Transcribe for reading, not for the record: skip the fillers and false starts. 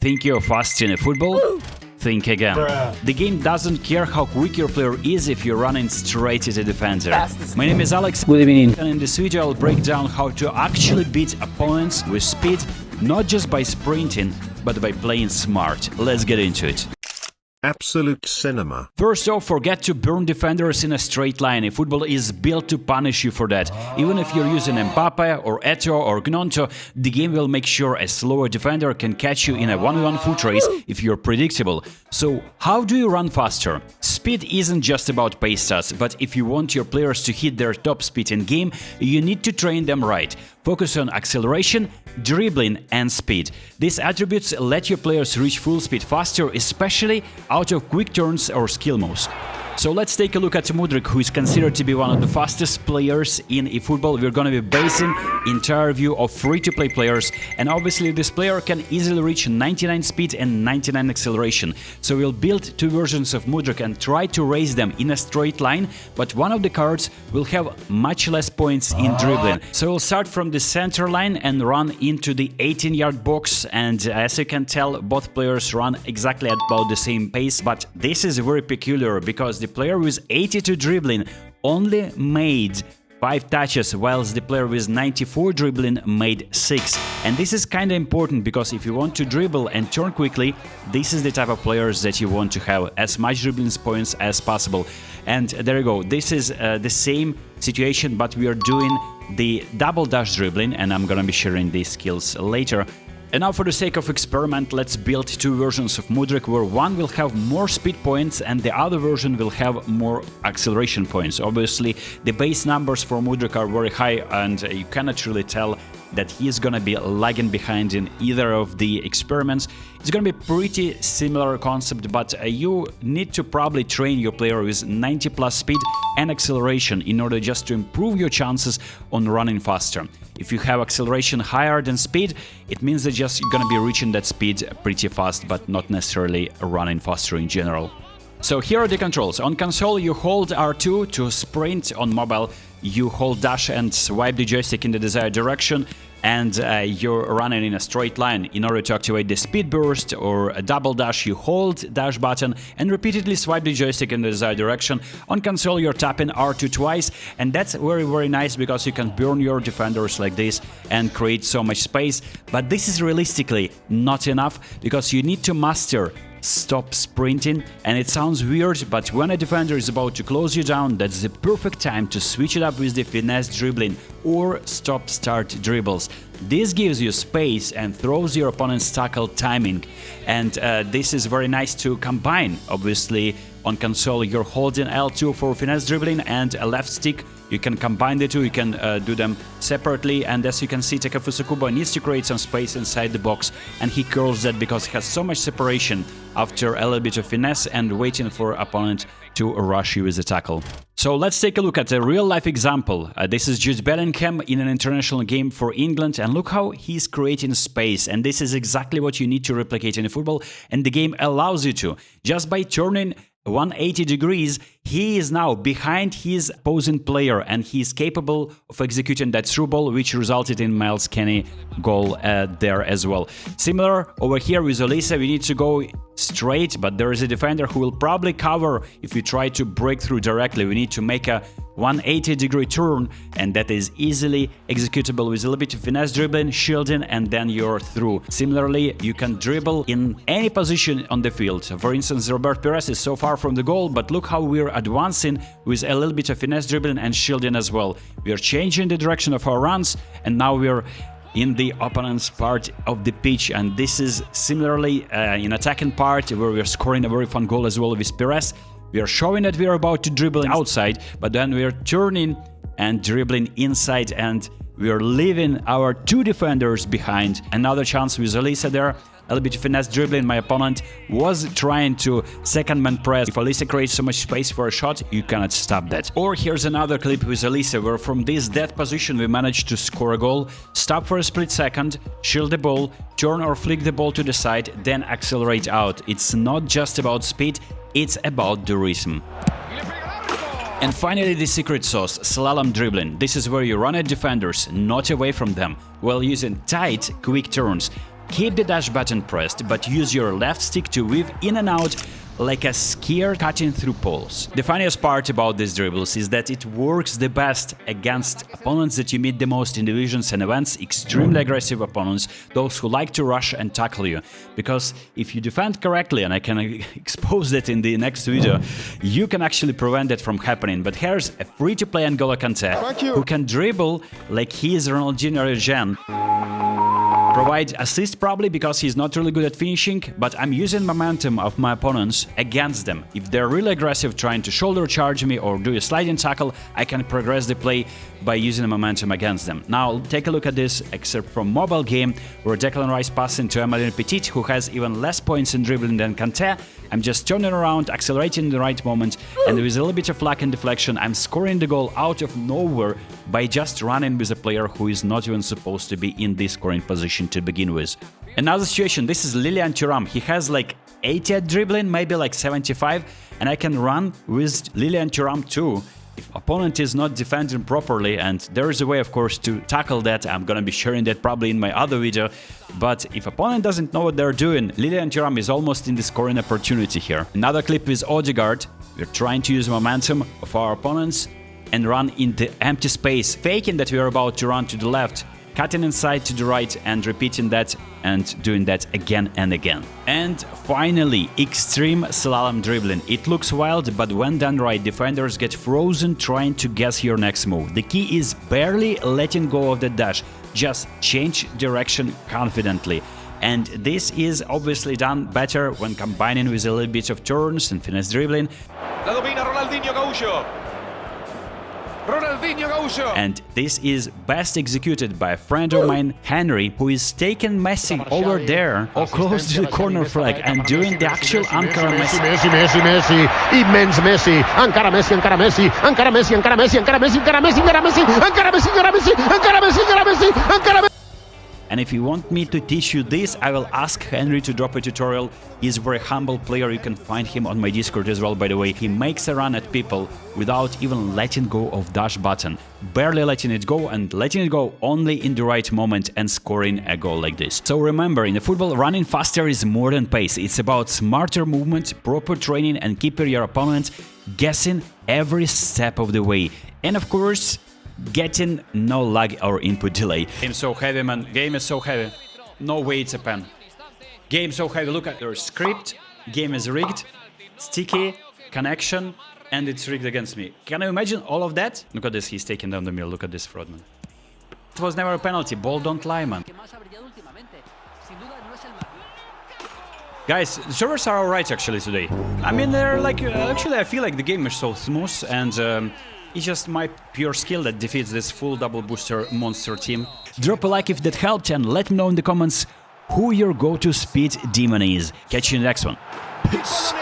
Think you're fast in eFootball? Think again. The game doesn't care how quick your player is if you're running straight at a defender. My name is Alex. Good evening. And in this video I'll break down how to actually beat opponents with speed, not just by sprinting, but by playing smart. Let's get into it. Absolute cinema. First off, forget to burn defenders in a straight line. eFootball is built to punish you for that. Even if you're using Mbappe or Eto'o or Gnonto, the game will make sure a slower defender can catch you in a 1v1 foot race if you're predictable. So, how do you run faster? Speed isn't just about pace stats, but if you want your players to hit their top speed in game, you need to train them right. Focus on acceleration, dribbling and speed. These attributes let your players reach full speed faster, especially out of quick turns or skill moves. So let's take a look at Mudryk, who is considered to be one of the fastest players in eFootball. We're going to be basing entire view of free-to-play players, and obviously this player can easily reach 99 speed and 99 acceleration. So we'll build two versions of Mudryk and try to race them in a straight line, but one of the cards will have much less points in dribbling. So we'll start from the center line and run into the 18-yard box, and as you can tell, both players run exactly at about the same pace, but this is very peculiar because the player with 82 dribbling only made 5 touches, whilst the player with 94 dribbling made 6. And this is kinda important because if you want to dribble and turn quickly, this is the type of players that you want to have, as much dribbling points as possible. And there you go, this is the same situation, but we are doing the double dash dribbling, and I'm gonna be sharing these skills later. And now for the sake of experiment, let's build two versions of Mudryk, where one will have more speed points and the other version will have more acceleration points. Obviously, the base numbers for Mudryk are very high, and you cannot really tell that he's gonna be lagging behind in either of the experiments. It's gonna be pretty similar concept, but you need to probably train your player with 90 plus speed and acceleration in order just to improve your chances on running faster. If you have acceleration higher than speed, it means that just you're gonna be reaching that speed pretty fast, but not necessarily running faster in general. So here are the controls. On console you hold R2 to sprint, on mobile you hold dash and swipe the joystick in the desired direction, and you're running in a straight line. In order to activate the speed burst or a double dash, you hold dash button and repeatedly swipe the joystick in the desired direction. On console you're tapping R2 twice, and that's very nice because you can burn your defenders like this and create so much space. But this is realistically not enough because you need to master stop sprinting, and it sounds weird, but when a defender is about to close you down, that's the perfect time to switch it up with the finesse dribbling or stop-start dribbles. This gives you space and throws your opponent's tackle timing, and this is very nice to combine. Obviously, on console you're holding L2 for finesse dribbling and a left stick. You can combine the two, you can do them separately, and as you can see, Takefusa Kubo needs to create some space inside the box, and he curls that because he has so much separation after a little bit of finesse and waiting for opponent to rush you with the tackle. So let's take a look at a real-life example. This is Jude Bellingham in an international game for England, and look how he's creating space, and this is exactly what you need to replicate in eFootball, and the game allows you to. Just by turning 180 degrees, he is now behind his opposing player, and he is capable of executing that through ball, which resulted in Miles Kenny goal there as well. Similar over here with Olise, we need to go straight, but there is a defender who will probably cover if you try to break through directly. We need to make a 180-degree turn, and that is easily executable with a little bit of finesse dribbling, shielding, and then you're through. Similarly, you can dribble in any position on the field. For instance, Robert Pires is so far from the goal, but look how we're advancing with a little bit of finesse dribbling and shielding as well. We are changing the direction of our runs, and now we're in the opponent's part of the pitch, and this is similarly in attacking part where we're scoring a very fun goal as well with Pires. We are showing that we are about to dribble outside, but then we are turning and dribbling inside, and we are leaving our two defenders behind. Another chance with Olise there. A little bit of finesse dribbling. My opponent was trying to second man press. If Olise creates so much space for a shot, you cannot stop that. Or here's another clip with Olise, where from this dead position we managed to score a goal, stop for a split second, shield the ball, turn or flick the ball to the side, then accelerate out. It's not just about speed, it's about the rhythm. And finally, the secret sauce, slalom dribbling. This is where you run at defenders, not away from them, while using tight, quick turns. Keep the dash button pressed, but use your left stick to weave in and out like a skier cutting through poles. The funniest part about these dribbles is that it works the best against opponents that you meet the most in divisions and events, extremely aggressive opponents, those who like to rush and tackle you. Because if you defend correctly, and I can expose that in the next video, you can actually prevent that from happening. But here's a free-to-play N'Golo Kante who can dribble like he is Ronaldinho or Jean. Provide assist probably because he's not really good at finishing, but I'm using momentum of my opponents against them. If they're really aggressive trying to shoulder charge me or do a sliding tackle, I can progress the play by using the momentum against them. Now take a look at this excerpt from mobile game where Declan Rice passing to Emmanuel Petit, who has even less points in dribbling than Kante. I'm just turning around, accelerating in the right moment, and with a little bit of luck and deflection, I'm scoring the goal out of nowhere by just running with a player who is not even supposed to be in this scoring position to begin with. Another situation, this is Lilian Thuram. He has like 80 at dribbling, maybe like 75, and I can run with Lilian Thuram too. If opponent is not defending properly, and there is a way of course to tackle that, I'm gonna be sharing that probably in my other video, but if opponent doesn't know what they're doing, Lilian Thuram is almost in the scoring opportunity here. Another clip is Odegaard. We're trying to use momentum of our opponents and run into empty space, faking that we are about to run to the left, cutting inside to the right and repeating that and doing that again and again. And finally, extreme slalom dribbling. It looks wild, but when done right, defenders get frozen trying to guess your next move. The key is barely letting go of the dash, just change direction confidently. And this is obviously done better when combining with a little bit of turns and finesse dribbling. La domina Ronaldinho Gaúcho. And this is best executed by a friend of mine, Henry, who is taking Messi over there or close to the corner flag and doing the actual Ankara Messi. Messi, immens Messi, Ankara Messi, Ankara Messi, Ankara Messi, Ankara Messi, Ankara Messi, Ankara Messi, Ankara Messi, Ankara Messi, Ankara Messi, Ankara Messi, Ankara Messi, Ankara Messi. And if you want me to teach you this, I will ask Henry to drop a tutorial. He's a very humble player, you can find him on my Discord as well, by the way. He makes a run at people without even letting go of dash button, barely letting it go and letting it go only in the right moment and scoring a goal like this. So remember, in the football, running faster is more than pace. It's about smarter movement, proper training and keeping your opponent guessing every step of the way. And of course, getting no lag or input delay. Game so heavy, man. Game is so heavy. No way it's a pen. Game so heavy. Look at your script. Game is rigged. Sticky. Connection. And it's rigged against me. Can you imagine all of that? Look at this. He's taking down the middle. Look at this fraud, man. It was never a penalty. Ball don't lie, man. Guys, the servers are alright actually today. I mean, they're like... actually, I feel like the game is so smooth and... it's just my pure skill that defeats this full double booster monster team. Drop a like if that helped and let me know in the comments who your go-to speed demon is. Catch you in the next one. Peace.